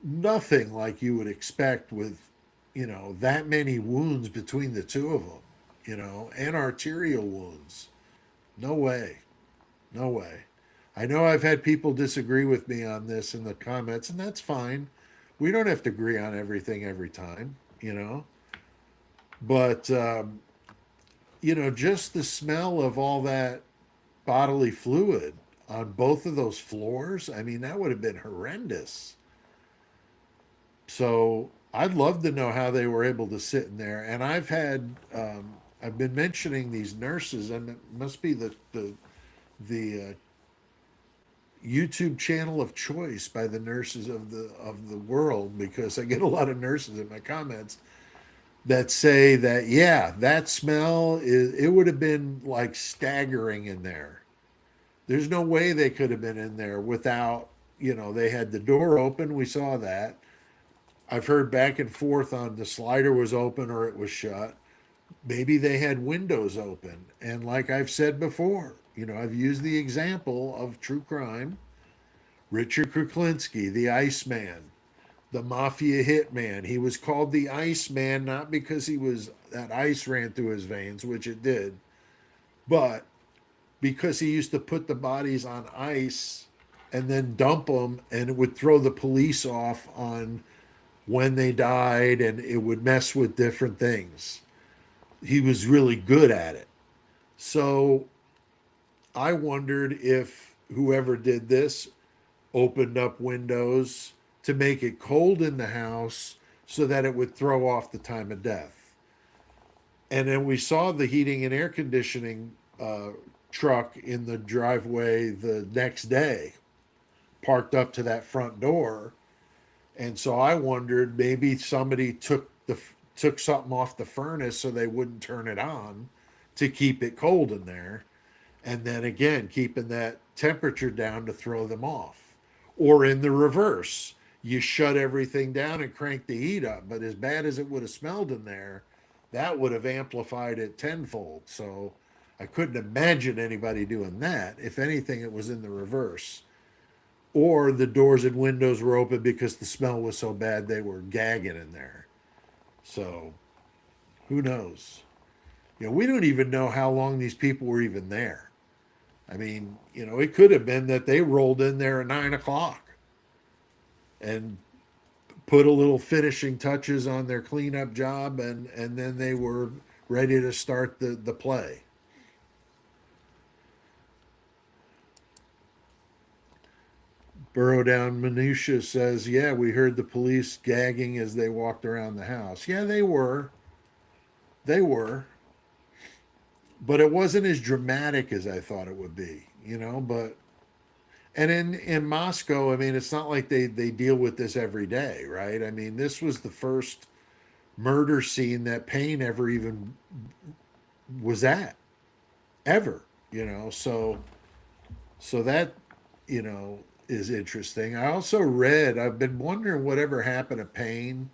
nothing like you would expect with, that many wounds between the two of them, and arterial wounds. No way. No way. I know I've had people disagree with me on this in the comments, and that's fine. We don't have to agree on everything every time. But, just the smell of all that bodily fluid on both of those floors, I mean, that would have been horrendous. So I'd love to know how they were able to sit in there. And I've been mentioning these nurses, and it must be the YouTube channel of choice by the nurses of the world, because I get a lot of nurses in my comments that say that, yeah, that smell it would have been like staggering in there. There's no way they could have been in there without, they had the door open. We saw that. I've heard back and forth on the slider was open or it was shut. Maybe they had windows open. And like I've said before, I've used the example of true crime. Richard Kuklinski, the Iceman, the mafia hitman. He was called the Iceman not because that ice ran through his veins, which it did, but because he used to put the bodies on ice and then dump them, and it would throw the police off on when they died, and it would mess with different things. He was really good at it. So I wondered if whoever did this opened up windows to make it cold in the house so that it would throw off the time of death. And then we saw the heating and air conditioning truck in the driveway the next day, parked up to that front door. And so I wondered, maybe somebody took something off the furnace so they wouldn't turn it on to keep it cold in there. And then again, keeping that temperature down to throw them off. Or in the reverse, you shut everything down and crank the heat up. But as bad as it would have smelled in there, that would have amplified it tenfold. So I couldn't imagine anybody doing that. If anything, it was in the reverse. Or the doors and windows were open because the smell was so bad they were gagging in there. So who knows? We don't even know how long these people were even there. I mean, it could have been that they rolled in there at 9 o'clock and put a little finishing touches on their cleanup job, and then they were ready to start the play. Burrow Down Minutia says, yeah, we heard the police gagging as they walked around the house. Yeah, they were. They were. But it wasn't as dramatic as I thought it would be, but and in Moscow, I mean, it's not like they deal with this every day, right? I mean, this was the first murder scene that Payne ever even was at, ever, so that, is interesting. I also read, I've been wondering whatever happened to Payne.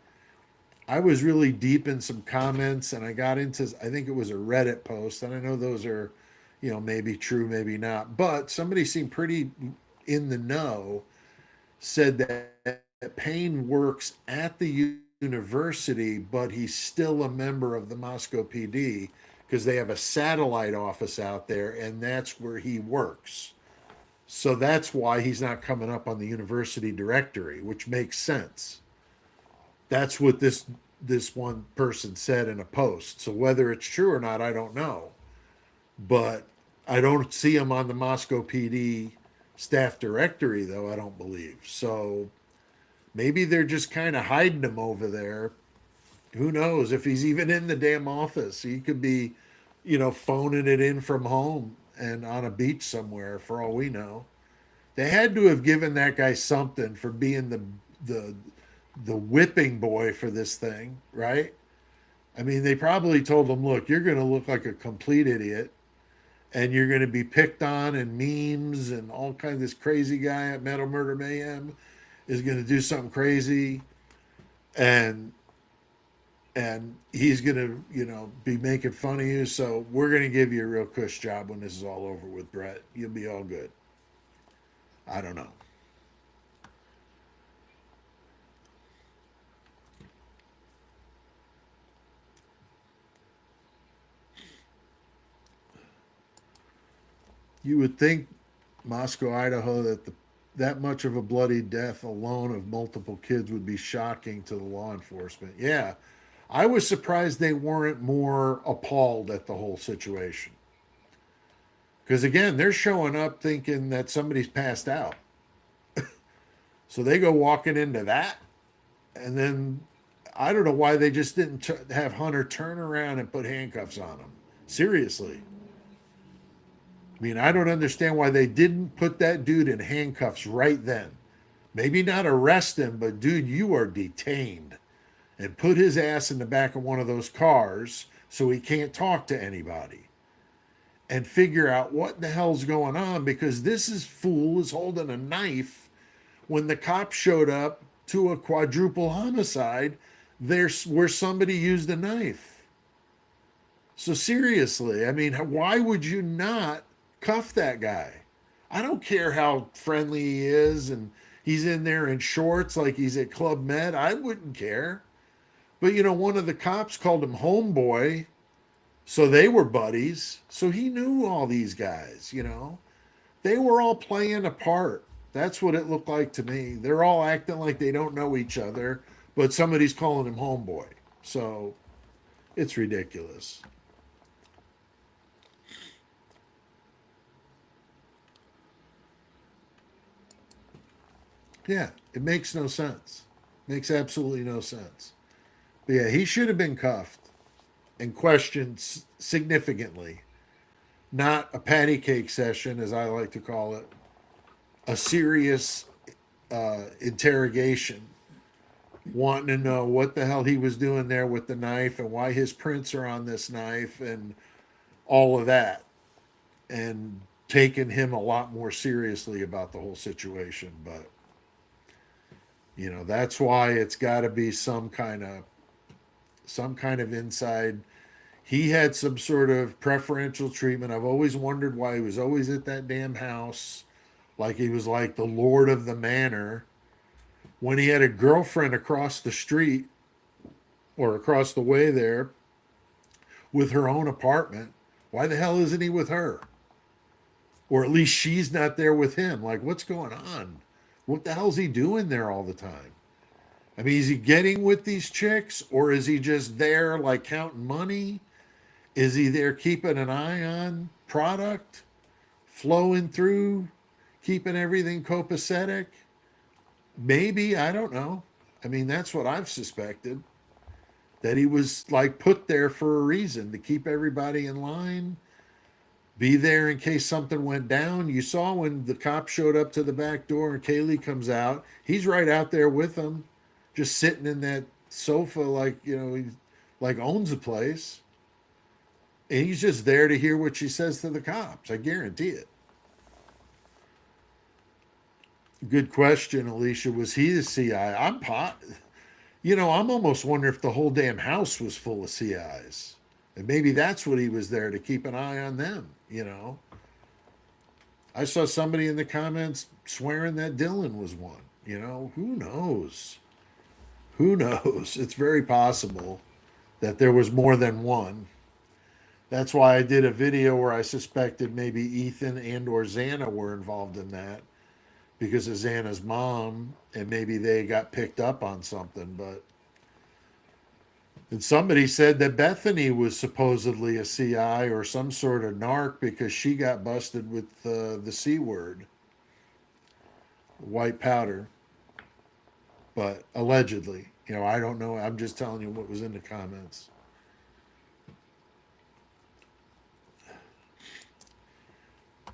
I was really deep in some comments, and I got into, I think it was a Reddit post, and I know those are, maybe true, maybe not, but somebody seemed pretty in the know, said that Payne works at the university, but he's still a member of the Moscow PD because they have a satellite office out there, and that's where he works. So that's why he's not coming up on the university directory, which makes sense. That's what this one person said in a post. So whether it's true or not, I don't know. But I don't see him on the Moscow PD staff directory, though, I don't believe. So maybe they're just kind of hiding him over there. Who knows if he's even in the damn office? He could be, phoning it in from home and on a beach somewhere, for all we know. They had to have given that guy something for being the whipping boy for this thing, right? I mean, they probably told him, look, you're going to look like a complete idiot, and you're going to be picked on and memes and all kinds of. This crazy guy at Metal Murder Mayhem is going to do something crazy, and he's going to, be making fun of you. So we're going to give you a real cush job when this is all over with, Brett. You'll be all good. I don't know. You would think Moscow, Idaho, that much of a bloody death alone of multiple kids would be shocking to the law enforcement. Yeah, I was surprised they weren't more appalled at the whole situation. Because again, they're showing up thinking that somebody's passed out. So they go walking into that, and then I don't know why they just didn't have Hunter turn around and put handcuffs on him. Seriously. I mean, I don't understand why they didn't put that dude in handcuffs right then. Maybe not arrest him, but dude, you are detained. And put his ass in the back of one of those cars so he can't talk to anybody. And figure out what the hell's going on, because this fool is holding a knife when the cops showed up to a quadruple homicide there's where somebody used a knife. So seriously, I mean, why would you not cuff that guy? I don't care how friendly he is and he's in there in shorts like he's at Club Med. I wouldn't care. But one of the cops called him homeboy. So they were buddies. So he knew all these guys, They were all playing a part. That's what it looked like to me. They're all acting like they don't know each other, but somebody's calling him homeboy. So it's ridiculous. Yeah, it makes no sense. Makes absolutely no sense. But yeah, he should have been cuffed and questioned significantly. Not a patty cake session, as I like to call it, a serious interrogation, wanting to know what the hell he was doing there with the knife and why his prints are on this knife and all of that, and taking him a lot more seriously about the whole situation. But That's why it's got to be some kind of inside. He had some sort of preferential treatment. I've always wondered why he was always at that damn house, like he was like the lord of the manor, when he had a girlfriend across the street or across the way there with her own apartment. Why the hell isn't he with her? Or at least she's not there with him. Like, what's going on? What the hell's he doing there all the time? I mean, is he getting with these chicks, or is he just there like counting money? Is he there keeping an eye on product flowing through, keeping everything copacetic? Maybe, I don't know. I mean, that's what I've suspected. That he was like put there for a reason, to keep everybody in line, be there in case something went down. You saw when the cop showed up to the back door and Kaylee comes out, he's right out there with them, just sitting in that sofa like, he like owns the place. And he's just there to hear what she says to the cops. I guarantee it. Good question, Alicia. Was he the CI? I'm almost wondering if the whole damn house was full of CIs. And maybe that's what he was there to keep an eye on them, I saw somebody in the comments swearing that Dylan was one. Who knows? Who knows? It's very possible that there was more than one. That's why I did a video where I suspected maybe Ethan and or Xana were involved in that, because of Xana's mom, and maybe they got picked up on something. And somebody said that Bethany was supposedly a CI or some sort of narc because she got busted with the C word, white powder. But allegedly, I don't know. I'm just telling you what was in the comments.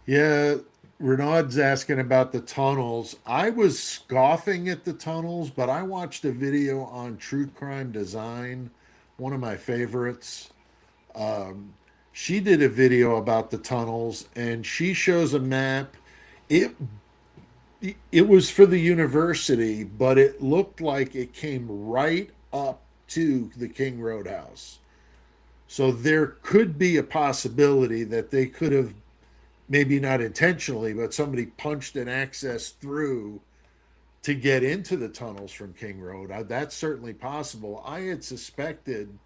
Yeah, Renaud's asking about the tunnels. I was scoffing at the tunnels, but I watched a video on True Crime Design, one of my favorites. She did a video about the tunnels, and she shows a map. It was for the university, but it looked like it came right up to the King Roadhouse. So there could be a possibility that they could have, maybe not intentionally, but somebody punched an access through to get into the tunnels from King Road. That's certainly possible. I had suspected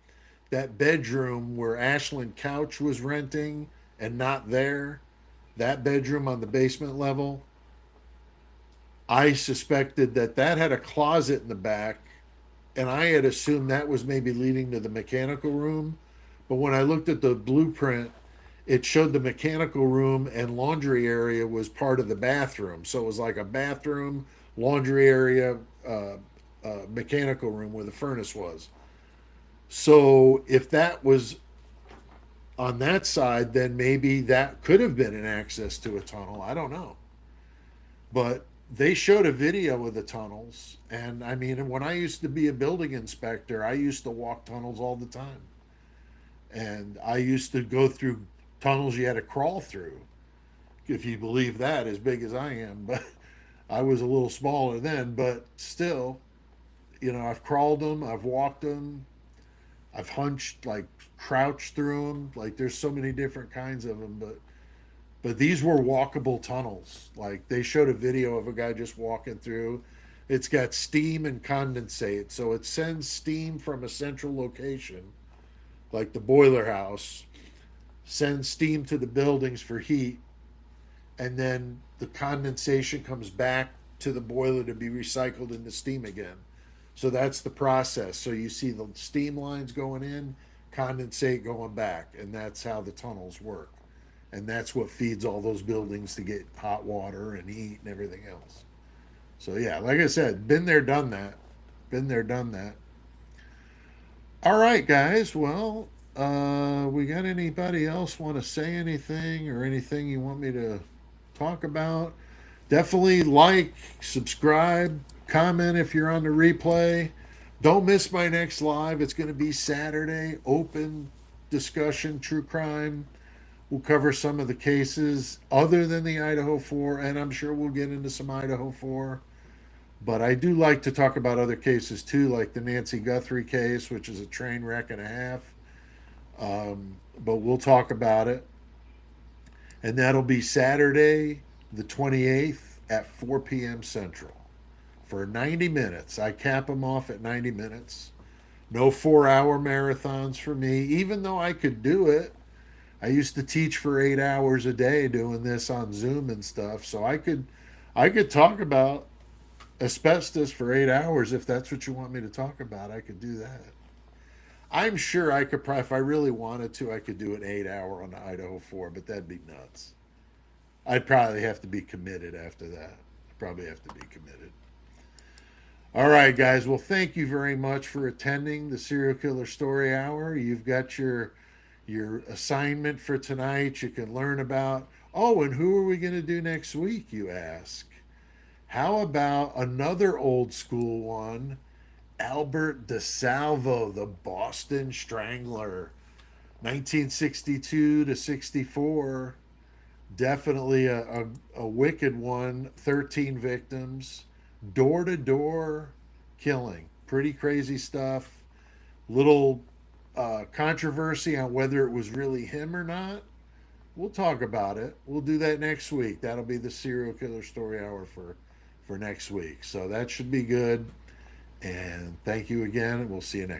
that bedroom where Ashland Couch was renting and not there, that bedroom on the basement level, I suspected that had a closet in the back, and I had assumed that was maybe leading to the mechanical room. But when I looked at the blueprint, it showed the mechanical room and laundry area was part of the bathroom. So it was like a bathroom, laundry area, mechanical room where the furnace was. So if that was on that side, then maybe that could have been an access to a tunnel. I don't know. But they showed a video of the tunnels. And I mean, when I used to be a building inspector, I used to walk tunnels all the time. And I used to go through tunnels you had to crawl through, if you believe that, as big as I am. But I was a little smaller then, but still, I've crawled them, I've walked them, I've hunched, like crouched through them. Like there's so many different kinds of them, but these were walkable tunnels. Like they showed a video of a guy just walking through. It's got steam and condensate, so it sends steam from a central location, like the boiler house, sends steam to the buildings for heat, and then the condensation comes back to the boiler to be recycled into steam again. So that's the process. So you see the steam lines going in, condensate going back, and that's how the tunnels work. And that's what feeds all those buildings to get hot water and heat and everything else. So yeah, like I said, been there, done that. Been there, done that. All right, guys. Well, we got anybody else want to say anything or anything you want me to talk about? Definitely like, subscribe, comment if you're on the replay. Don't miss my next live. It's going to be Saturday. Open discussion, true crime. We'll cover some of the cases other than the Idaho 4, and I'm sure we'll get into some Idaho 4. But I do like to talk about other cases too, like the Nancy Guthrie case, which is a train wreck and a half. But we'll talk about it. And that'll be Saturday, the 28th at 4 p.m. Central for 90 minutes. I cap them off at 90 minutes. No 4 hour marathons for me, even though I could do it. I used to teach for 8 hours a day doing this on Zoom and stuff. So I could talk about asbestos for 8 hours if that's what you want me to talk about. I could do that. I'm sure I could probably, if I really wanted to, I could do an 8 hour on the Idaho 4, but that'd be nuts. I'd probably have to be committed after that. I'd probably have to be committed. All right, guys. Well, thank you very much for attending the Serial Killer Story Hour. You've got your assignment for tonight. You can learn about, oh, and who are we going to do next week, you ask? How about another old school one? Albert DeSalvo, the Boston Strangler, 1962 to 64. Definitely a wicked one. 13 victims, door to door killing. Pretty crazy stuff. Little controversy on whether it was really him or not. We'll talk about it. We'll do that next week. That'll be the Serial Killer Story Hour for next week. So that should be good. And thank you again. We'll see you next